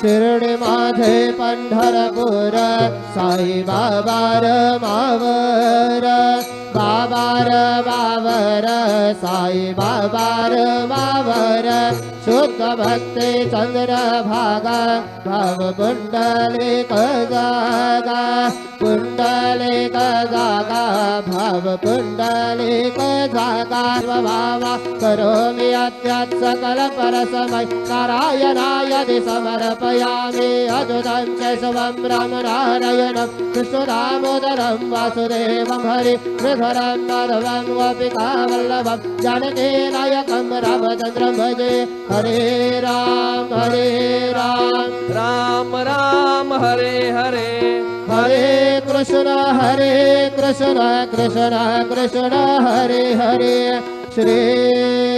शिर्डी माझे पंढरपूर साई बाबार मावर बाबार बावर साई बाबार मावर शुद्ध भक्ती चंद्रभागा भाव पुंडलिक जागा पुंडलिक जागा भाव पुंडलिक जागा भावा करोमि अद्यात् सकल परसमय नारायणाय समर्पयामि अद्भुतं केशवं रामनारायणं कृष्णदामोदरं वासुदेवं हरि श्रीधरं माधवं गोपिकावल्लभं जानकीनायकं रामचन्द्रं भजे हरे राम राम राम हरे हरे हरे कृष्ण कृष्ण कृष्ण हरे हरे श्री